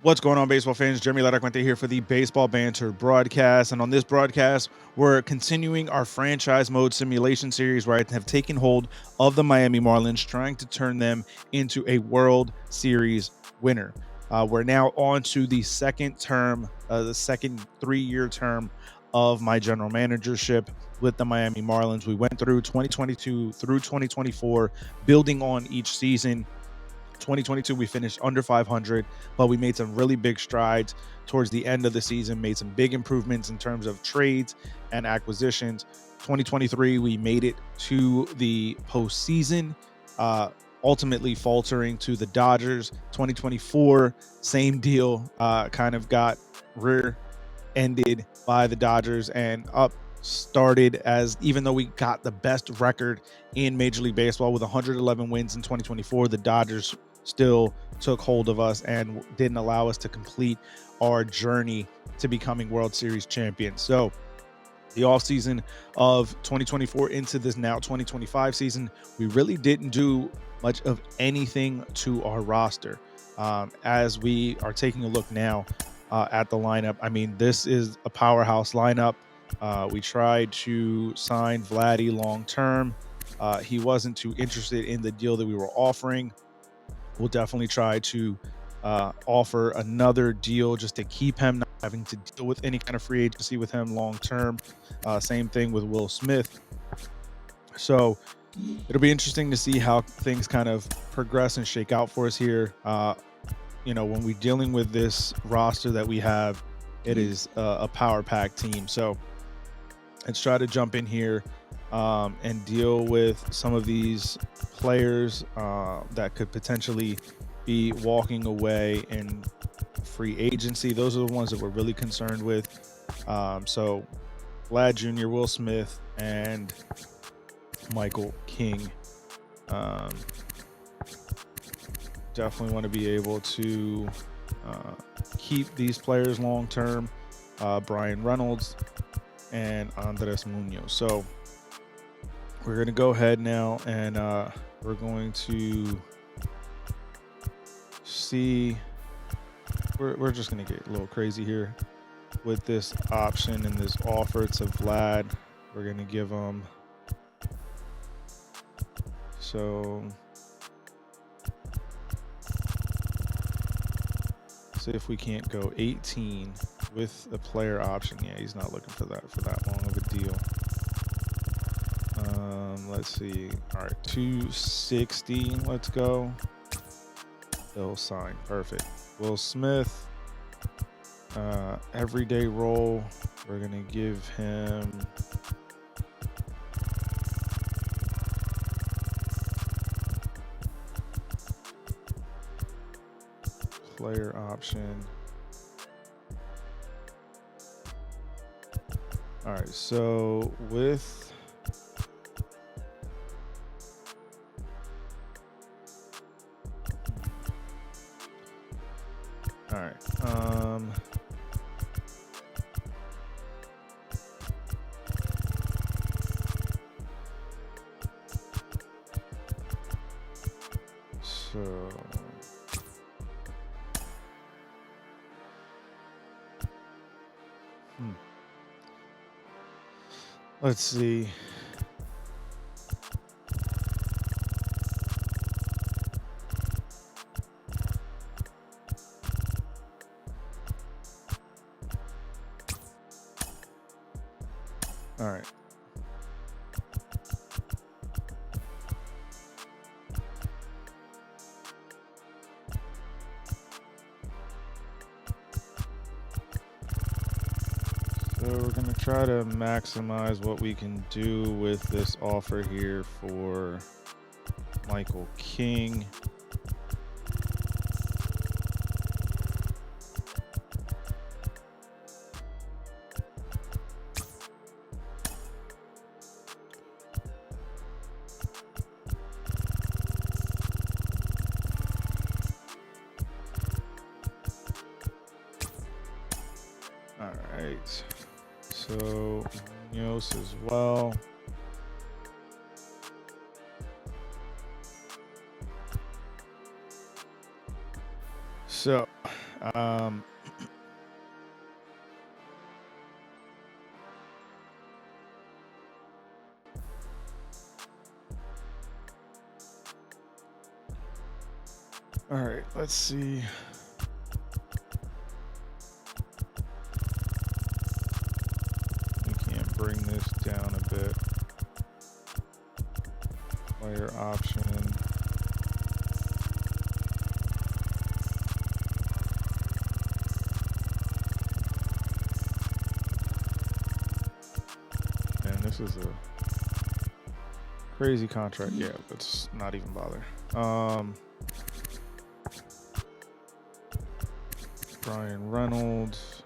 What's going on, baseball fans? Jeremy Laracuente here for the Baseball Banter Broadcast. And on this broadcast, we're continuing our franchise mode simulation series where I have taken hold of the Miami Marlins, trying to turn them into a World Series winner. We're now on to the second term, the second 3-year term of my general managership with the Miami Marlins. We went through 2022 through 2024, building on each season. 2022 we finished under 500, but we made some really big strides towards the end of the season, made some big improvements in terms of trades and acquisitions. 2023 we made it to the postseason, ultimately faltering to the Dodgers. 2024, same deal, kind of got rear-ended by the Dodgers and up started as, even though we got the best record in Major League Baseball with 111 wins in 2024, the Dodgers still took hold of us and didn't allow us to complete our journey to becoming World Series champions. So the offseason of 2024 into this now 2025 season, we really didn't do much of anything to our roster. As we are taking a look now at the lineup, I mean, this is a powerhouse lineup. We tried to sign Vladdy long term. He wasn't too interested in the deal that we were offering. We'll definitely try to offer another deal just to keep him, not having to deal with any kind of free agency with him long term. Same thing with Will Smith. So it'll be interesting to see how things kind of progress and shake out for us here. When we're dealing with this roster that we have, it is a power pack team. So let's try to jump in here and deal with some of these players that could potentially be walking away in free agency. Those are the ones that we're really concerned with. So Vlad Jr., Will Smith, and Michael King. Definitely want to be able to keep these players long term. Brian Reynolds and Andres Munoz. So we're going to go ahead now and we're going to see. We're just going to get a little crazy here with this option and this offer to Vlad. We're going to give him. So see if we can't go 18 with a player option. Yeah, he's not looking for that long of a deal. Let's see. All right, 260. Let's go. He'll sign. Perfect. Will Smith, everyday role. We're gonna give him player option. All right, so with all right, so let's see. All right. So we're going to try to maximize what we can do with this offer here for Michael King. All right. So Munoz as well. So All right, let's see. We can bring this down a bit. Player option. And this is a crazy contract. Yeah, let's not even bother. Brian Reynolds.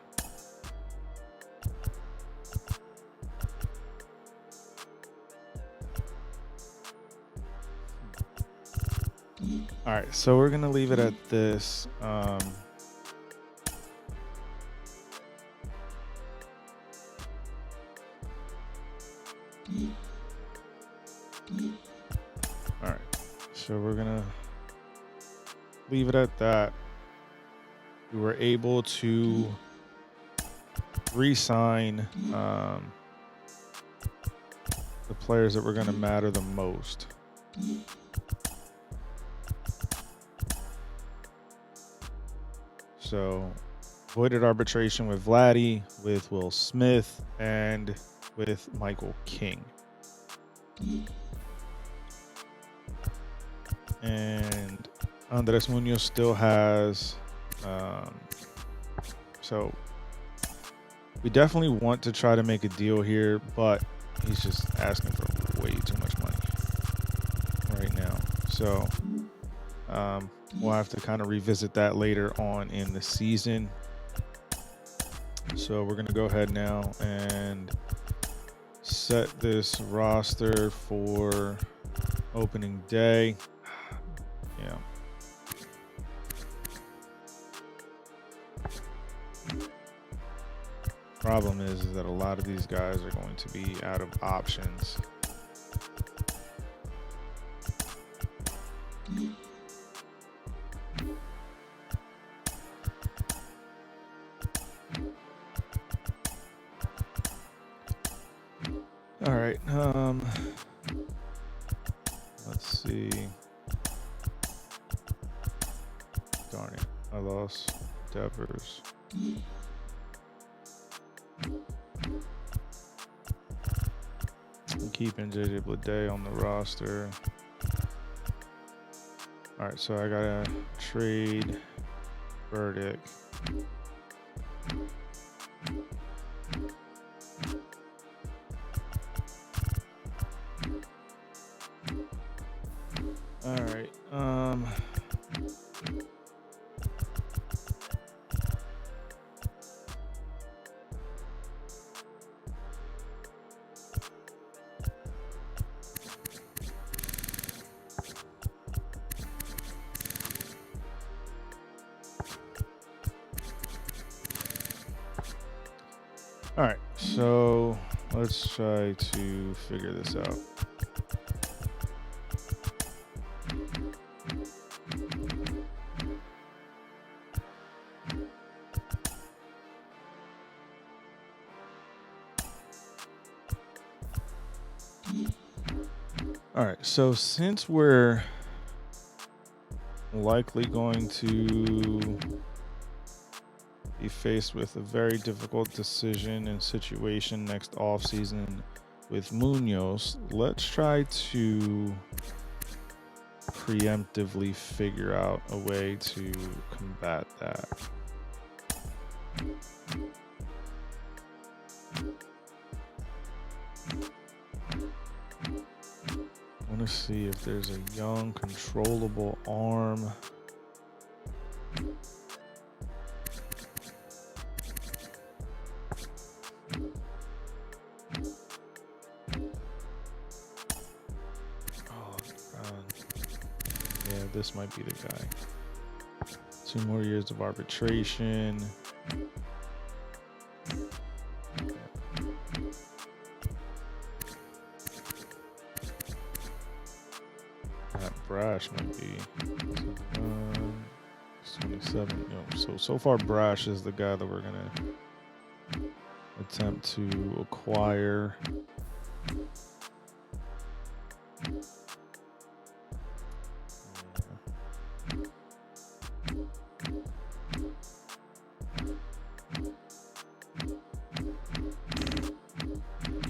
All right, so we're gonna leave it at this. All right, so we're gonna leave it at that. We were able to re-sign the players that were going to matter the most. So, voided arbitration with Vladdy, with Will Smith, and with Michael King. And Andres Munoz still has... so, we definitely want to try to make a deal here, but he's just asking for way too much money right now. So we'll have to kind of revisit that later on in the season. So we're going to go ahead now and set this roster for opening day. Yeah. Problem is that a lot of these guys are going to be out of options. All right. Let's see. Darn it. I lost Devers. I'm keeping JJ Bleday on the roster. All right, so I gotta trade Burdick. All right. All right, so let's try to figure this out. All right, so since we're likely going to be faced with a very difficult decision and situation next offseason with Munoz, let's try to preemptively figure out a way to combat that. I want to see if there's a young, controllable arm. Oh, God. Yeah, this might be the guy. 2 more years of arbitration. Brash might be 27. So far, Brash is the guy that we're gonna attempt to acquire.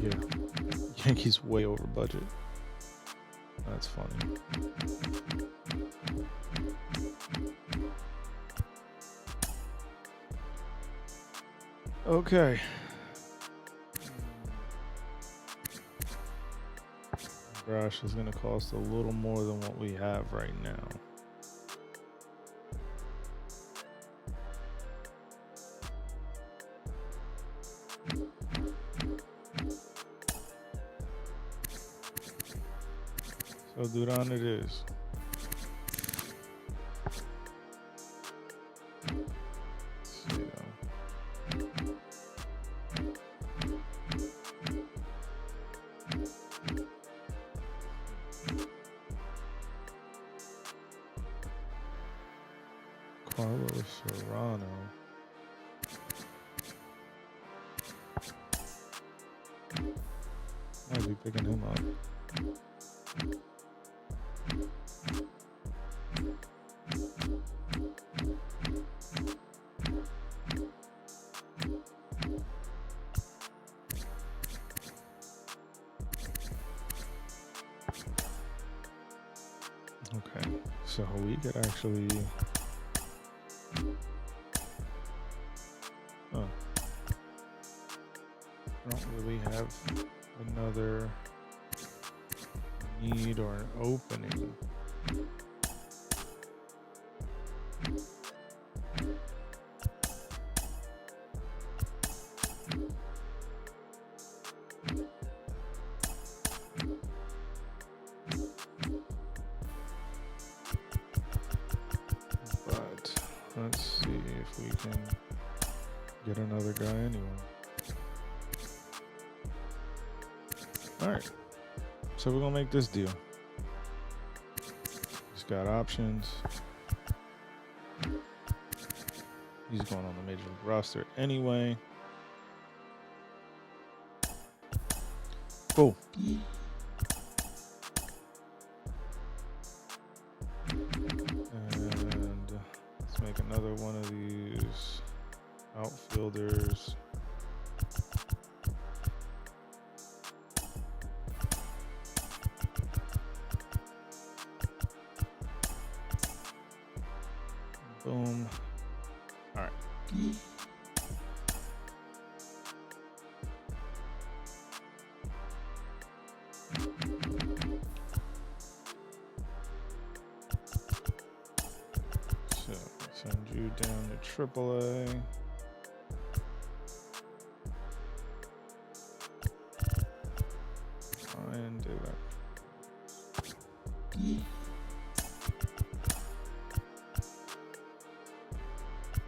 Yeah, Yankees way over budget. That's funny. Okay. Brash is going to cost a little more than what we have right now. So Duran it is. Carlos Serrano. Might be picking him up. Okay, so we could actually. Oh. I don't really have another need or an opening. But let's see if we can get another guy anyway. All right, so we're gonna make this deal. He's got options. He's going on the major league roster anyway. Cool. And let's make another one of these outfielders. Boom. All right. So send you down to AAA. And do that.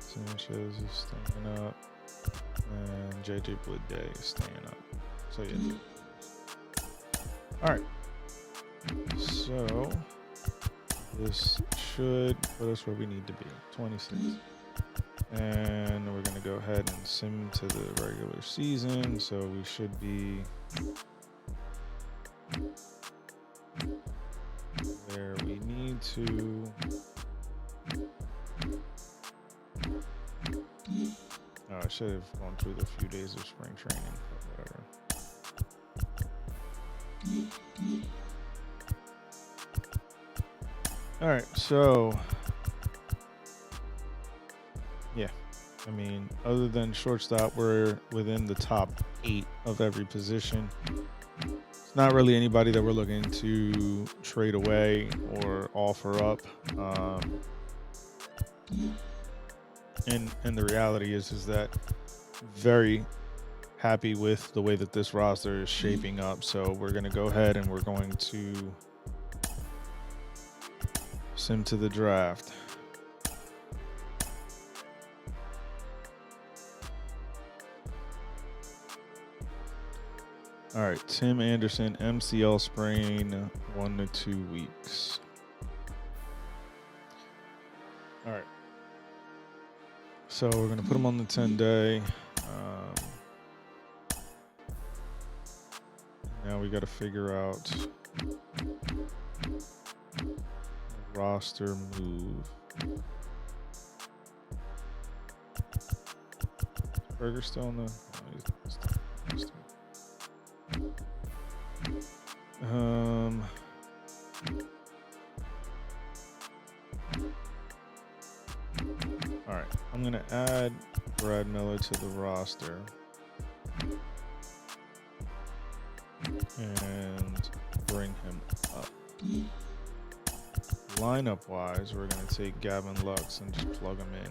Sanchez is staying up, and JJ Bleday is staying up. So yeah. All right. So this should put us where we need to be, 26. And we're gonna go ahead and sim to the regular season. So we should be where we need to. Oh, I should have gone through the few days of spring training, but whatever. All right, so yeah, I mean, other than shortstop, we're within the top 8 of every position. It's not really anybody that we're looking to trade away or offer up. And the reality is that very happy with the way that this roster is shaping up. So we're going to go ahead and we're going to sim to the draft. All right, Tim Anderson, MCL sprain, 1 to 2 weeks. All right. So we're going to put him on the 10-day. Now we got to figure out a roster move. Burger still on the... All right, I'm going to add Brad Miller to the roster. And bring him up. Lineup wise, we're going to take Gavin Lux and just plug him in.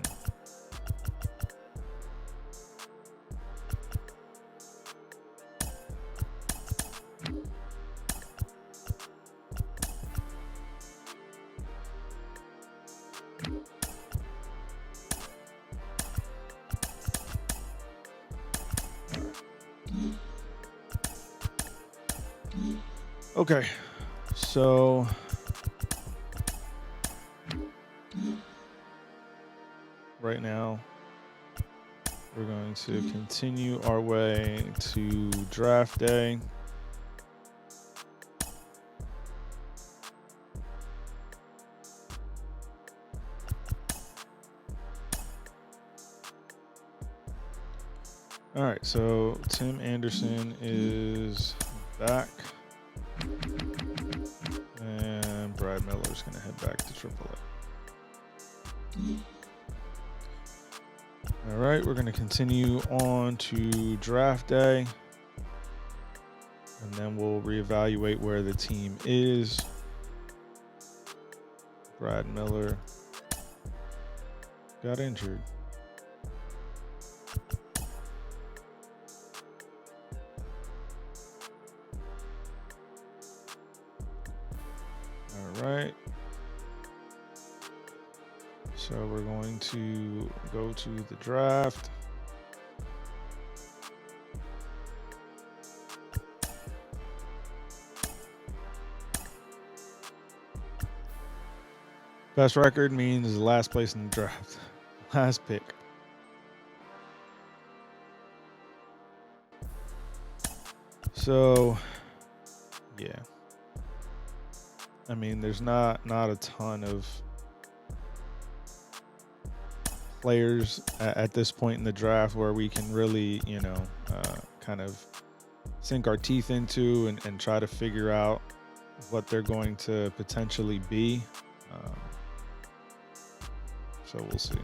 Okay, so right now we're going to continue our way to draft day. All right, so Tim Anderson is back. And Brad Miller's going to head back to AAA. All right, we're going to continue on to draft day. And then we'll reevaluate where the team is. Brad Miller got injured. All right. So we're going to go to the draft. Best record means last place in the draft. Last pick. So, yeah. I mean, there's not a ton of players at this point in the draft where we can really, kind of sink our teeth into and try to figure out what they're going to potentially be. So we'll see.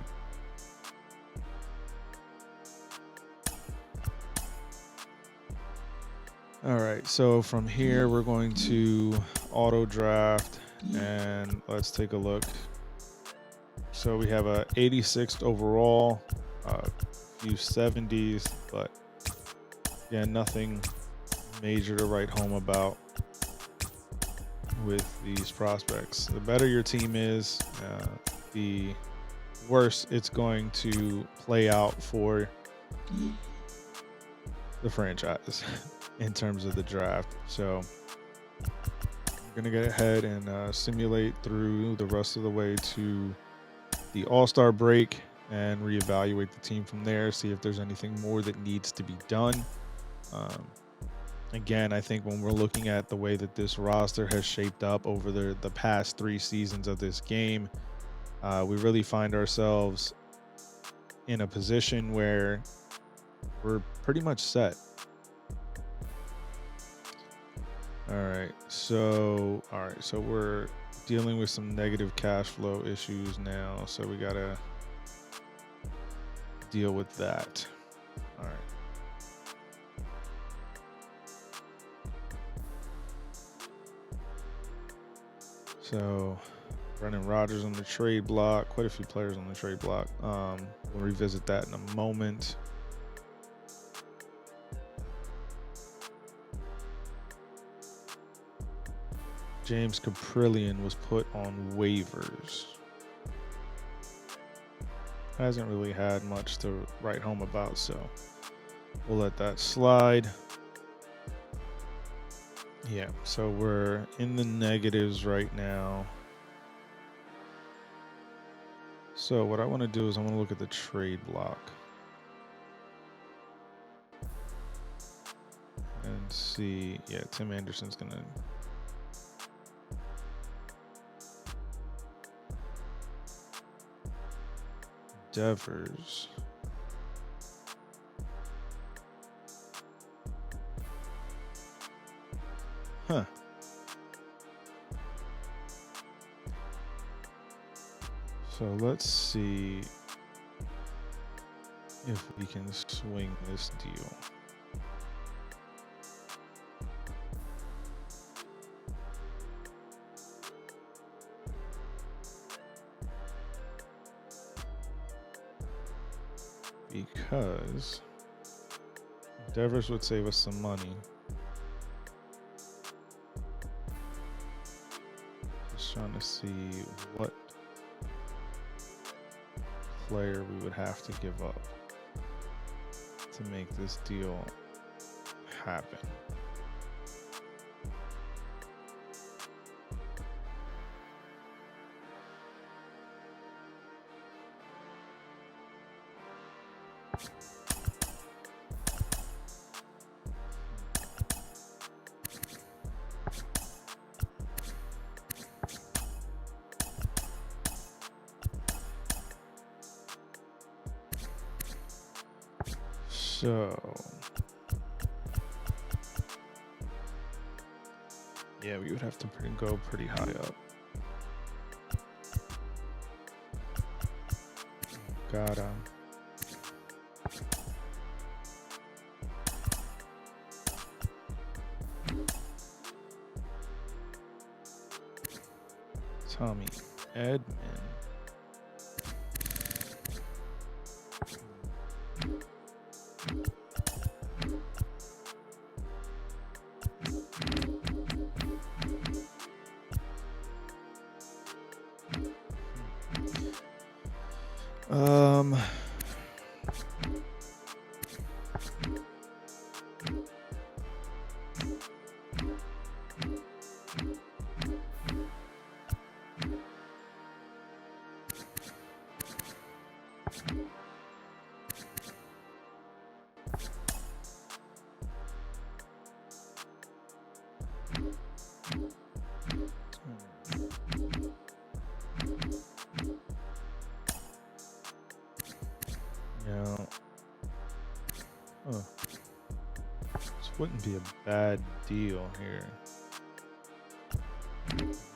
All right, so from here we're going to auto draft and let's take a look. So we have a 86th overall, a few 70s, but yeah, nothing major to write home about with these prospects. The better your team is, the worse it's going to play out for the franchise in terms of the draft. So I'm going to get ahead and simulate through the rest of the way to the All-Star break and reevaluate the team from there, see if there's anything more that needs to be done. Again, I think when we're looking at the way that this roster has shaped up over the past 3 seasons of this game, we really find ourselves in a position where we're pretty much set. All right, so we're dealing with some negative cash flow issues now, so we gotta deal with that. All right. So Brendan Rodgers on the trade block, quite a few players on the trade block. We'll revisit that in a moment. James Caprillion was put on waivers. Hasn't really had much to write home about, so we'll let that slide. Yeah, so we're in the negatives right now. So what I want to do is I want to look at the trade block and see. Yeah, Tim Anderson's gonna. Devers. Huh. So let's see if we can swing this deal. Because Devers would save us some money. Just trying to see what player we would have to give up to make this deal happen. So, yeah, we would have to go pretty high up. Gotta. Tommy Edman. Yeah. Oh. This wouldn't be a bad deal here.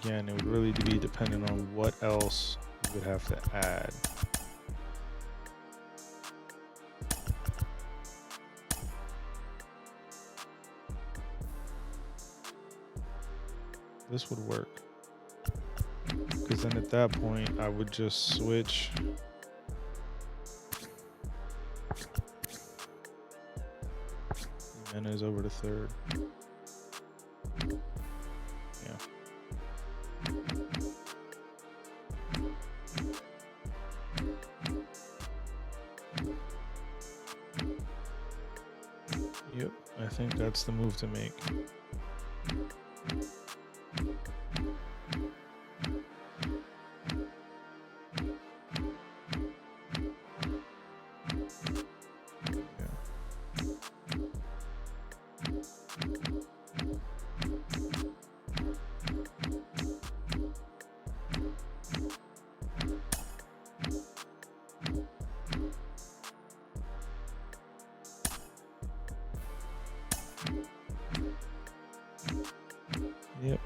Again, it would really be dependent on what else we would have to add. This would work. Because then at that point, I would just switch Jimenez over to third. Yeah. Yep, I think that's the move to make. Yep.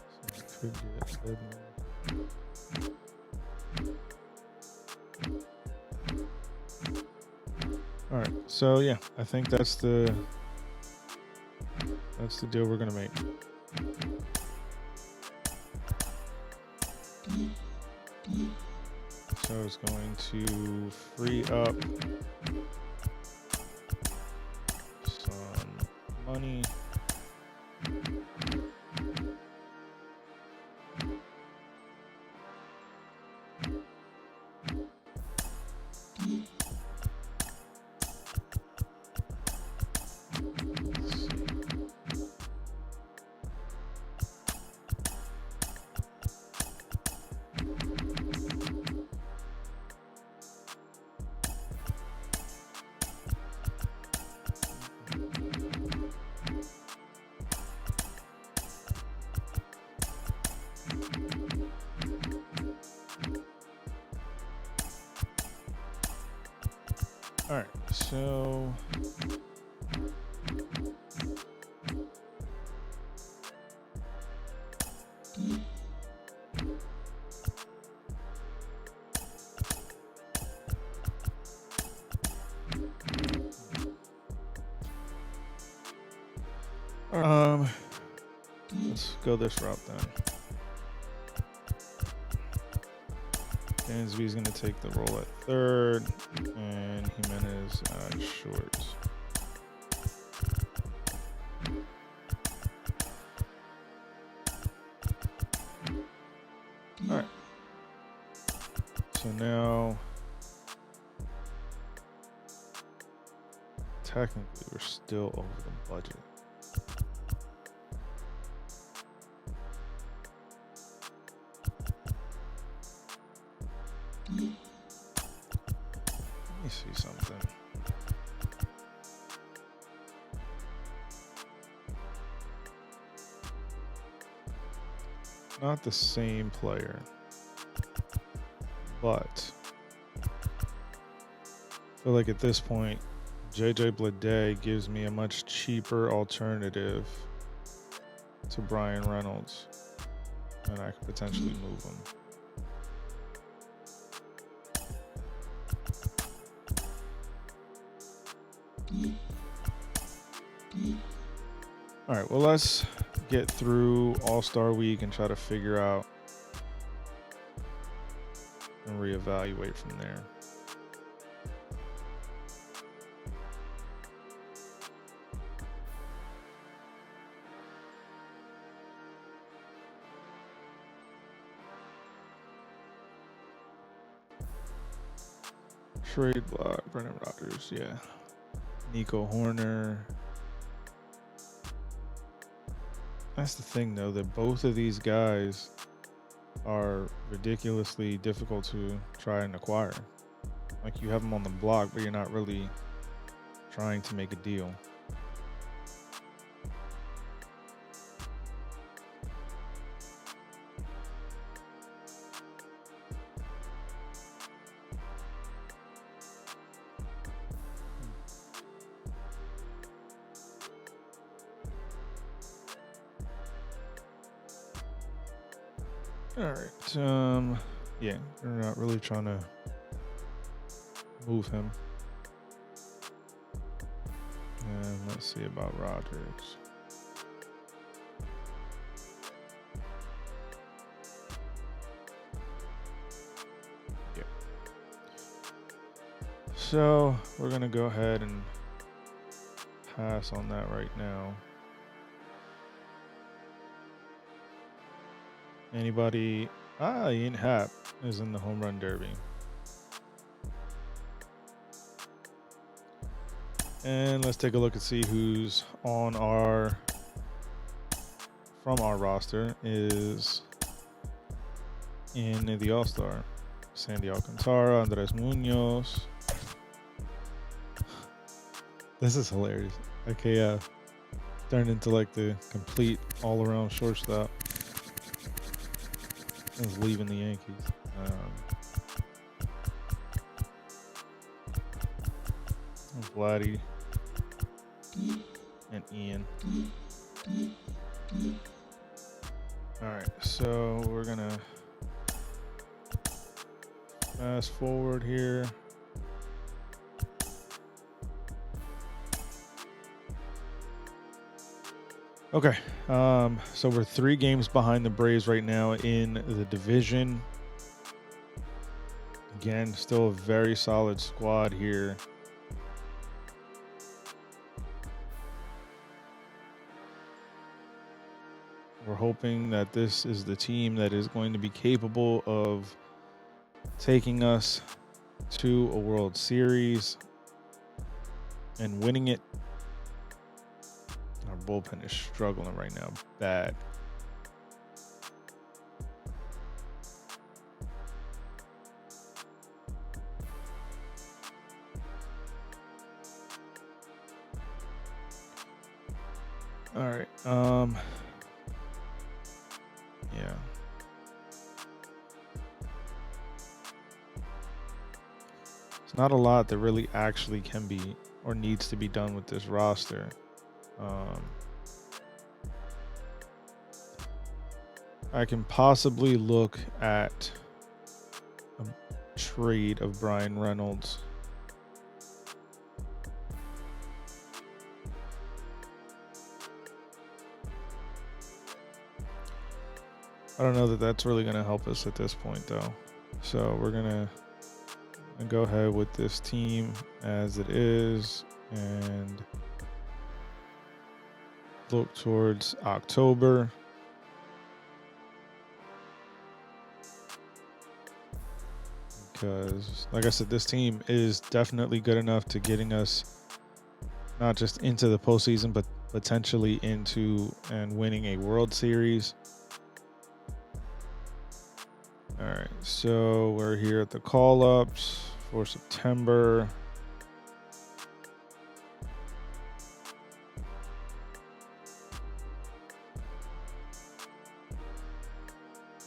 So I could get Edmund. All right, so yeah, I think that's the deal we're gonna make. So it's going to free up some money. All right, so let's go this route then. Dansby's going to take the role at third, and Jimenez at short. All right. So now, technically, we're still over the budget. Let me see something. Not the same player, but I feel like at this point, JJ Bleday gives me a much cheaper alternative to Brian Reynolds, and I could potentially move him. All right, well, let's get through All-Star Week and try to figure out and reevaluate from there. Trade block, Brendan Rodgers, yeah. Nico Horner. That's the thing, though, that both of these guys are ridiculously difficult to try and acquire. Like, you have them on the block, but you're not really trying to make a deal. All right. Yeah, we're not really trying to move him. And let's see about Rodgers. Yeah. So we're gonna go ahead and pass on that right now. Anybody? Ian Happ is in the home run derby. And let's take a look and see who's on from our roster is in the All-Star. Sandy Alcantara, Andres Munoz. This is hilarious. Okay, turned into like the complete all-around shortstop. Is leaving the Yankees. Vladdy and Ian. All right, so we're gonna fast forward here. Okay, so we're 3 games behind the Braves right now in the division. Again, still a very solid squad here. We're hoping that this is the team that is going to be capable of taking us to a World Series and winning it. Our bullpen is struggling right now, bad. All right. Yeah. not a lot that really actually can be or needs to be done with this roster. I can possibly look at a trade of Brian Reynolds. I don't know that that's really going to help us at this point, though. So we're going to go ahead with this team as it is and look towards October. Because, like I said, this team is definitely good enough to getting us not just into the postseason, but potentially into and winning a World Series. All right, so we're here at the call-ups for September.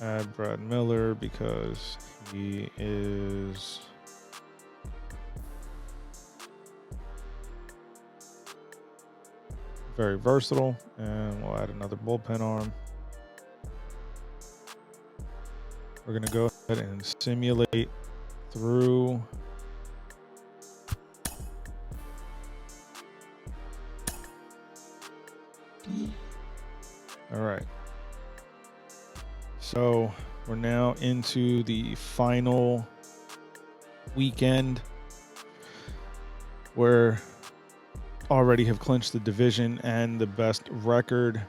Add Brad Miller because he is very versatile, and we'll add another bullpen arm. We're going to go ahead and simulate through all right. So we're now into the final weekend where already have clinched the division and the best record.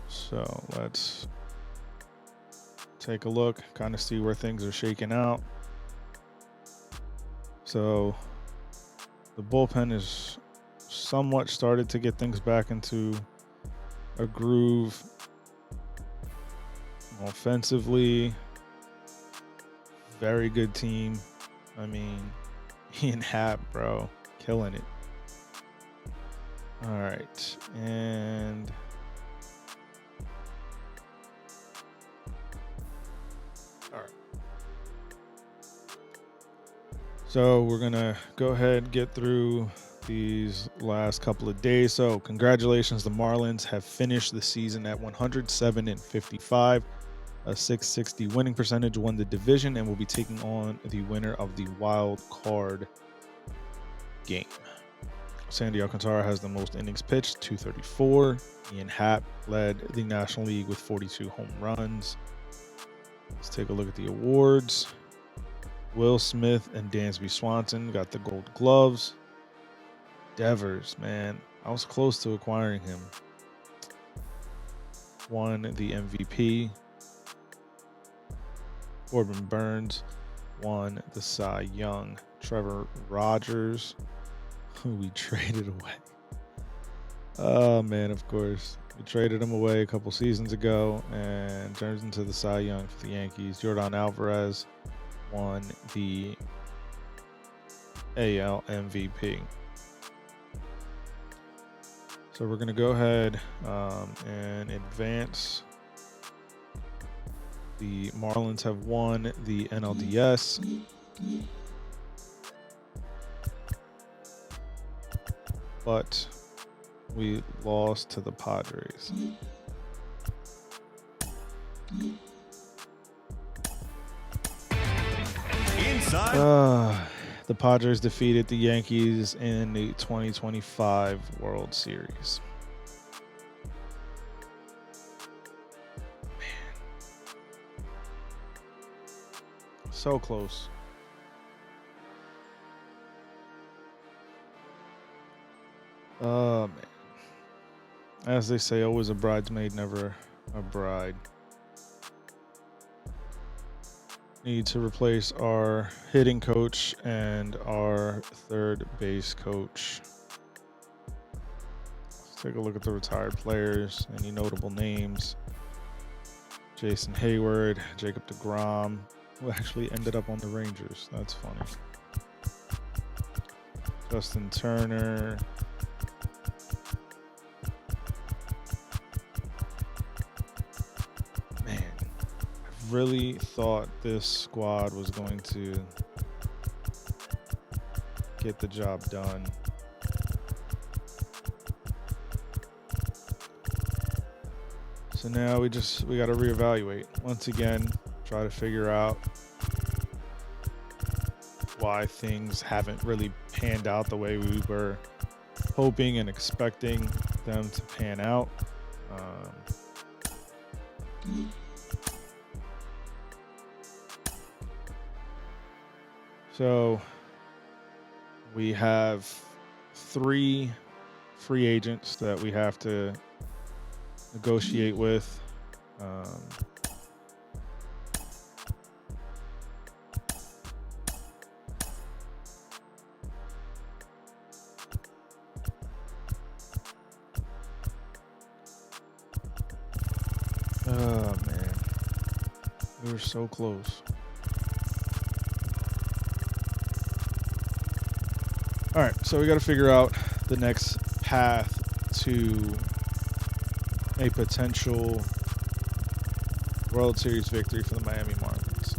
So let's take a look, kind of see where things are shaking out. So the bullpen is somewhat started to get things back into a groove. Offensively, very good team. I mean, Ian Happ, bro, killing it. All right, and all right. So we're gonna go ahead and get through these last couple of days. So congratulations, the Marlins have finished the season at 107-55, a 660 winning percentage, won the division, and will be taking on the winner of the wild card game. Sandy Alcantara has the most innings pitched, 234. Ian Happ led the National League with 42 home runs. Let's take a look at the awards. Will Smith and Dansby Swanson got the Gold Gloves. Devers, man, I was close to acquiring him. Won the MVP. Corbin Burns won the Cy Young. Trevor Rogers, who we traded away. Oh, man, of course. We traded him away a couple seasons ago and turns into the Cy Young for the Yankees. Jordan Alvarez won the AL MVP. So we're going to go ahead and advance. The Marlins have won the NLDS. But we lost to the Padres. The Padres defeated the Yankees in the 2025 World Series. Man. So close. Oh, man. As they say, always a bridesmaid, never a bride. Need to replace our hitting coach and our third base coach. Let's take a look at the retired players. Any notable names? Jason Hayward, Jacob deGrom, who actually ended up on the Rangers. That's funny. Justin Turner. Man, I really thought this squad was going to get the job done. So now we got to reevaluate once again, try to figure out why things haven't really panned out the way we were hoping and expecting them to pan out. So we have 3 free agents that we have to negotiate with. Oh man, we were so close. All right, so we got to figure out the next path to a potential World Series victory for the Miami Marlins.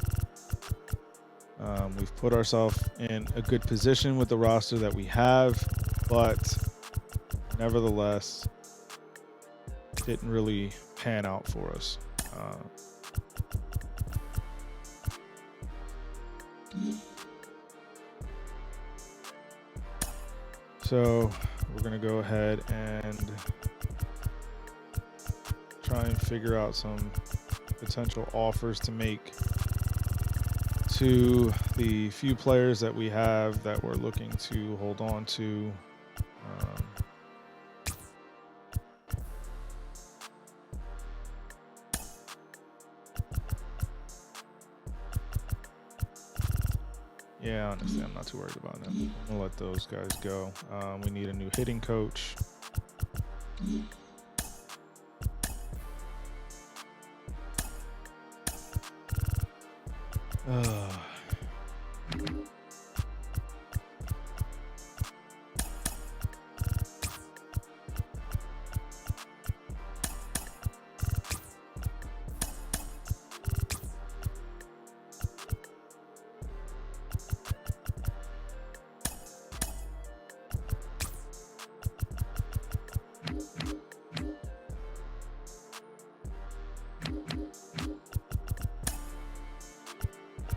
We've put ourselves in a good position with the roster that we have, but nevertheless, didn't really pan out for us. So we're going to go ahead and try and figure out some potential offers to make to the few players that we have that we're looking to hold on to. Yeah, honestly, I'm not too worried about them. I'm going to let those guys go. We need a new hitting coach.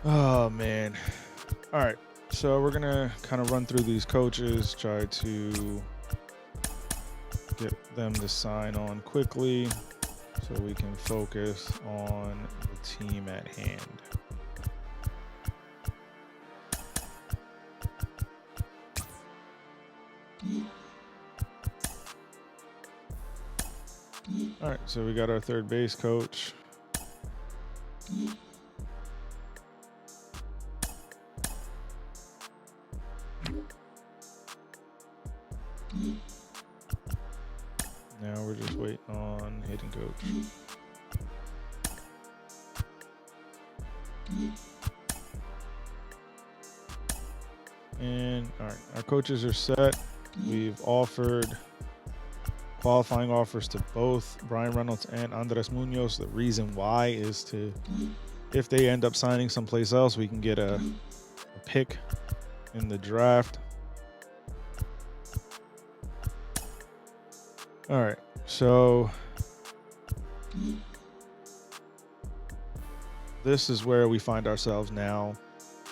Oh man. All right, so we're gonna kind of run through these coaches, try to get them to sign on quickly so we can focus on the team at hand. All right, so we got our third base coach. Now we're just waiting on hitting coach. And all right, our coaches are set. We've offered qualifying offers to both Brian Reynolds and Andres Munoz. The reason why is to, if they end up signing someplace else, we can get a pick in the draft. All right, so this is where we find ourselves now,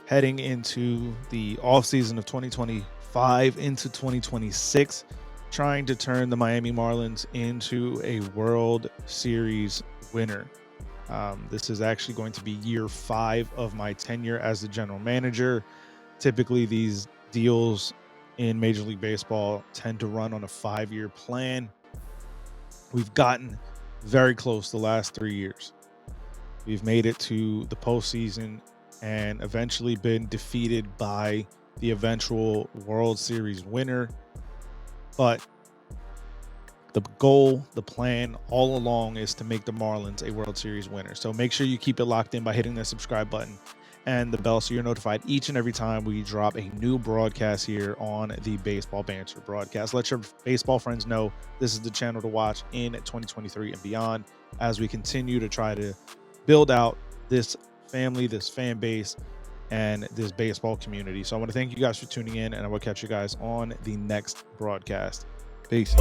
heading into the offseason of 2025 into 2026, trying to turn the Miami Marlins into a World Series winner. This is actually going to be year 5 of my tenure as the general manager. Typically, these deals in Major League Baseball tend to run on a 5-year plan. We've gotten very close the last 3 years. We've made it to the postseason and eventually been defeated by the eventual World Series winner. But the goal, the plan all along is to make the Marlins a World Series winner. So make sure you keep it locked in by hitting the subscribe button and the bell so you're notified each and every time we drop a new broadcast here on the Baseball Banter Broadcast. Let your baseball friends know this is the channel to watch in 2023 and beyond as we continue to try to build out this family, this fan base, and this baseball community. So I want to thank you guys for tuning in, and I will catch you guys on the next broadcast. Peace.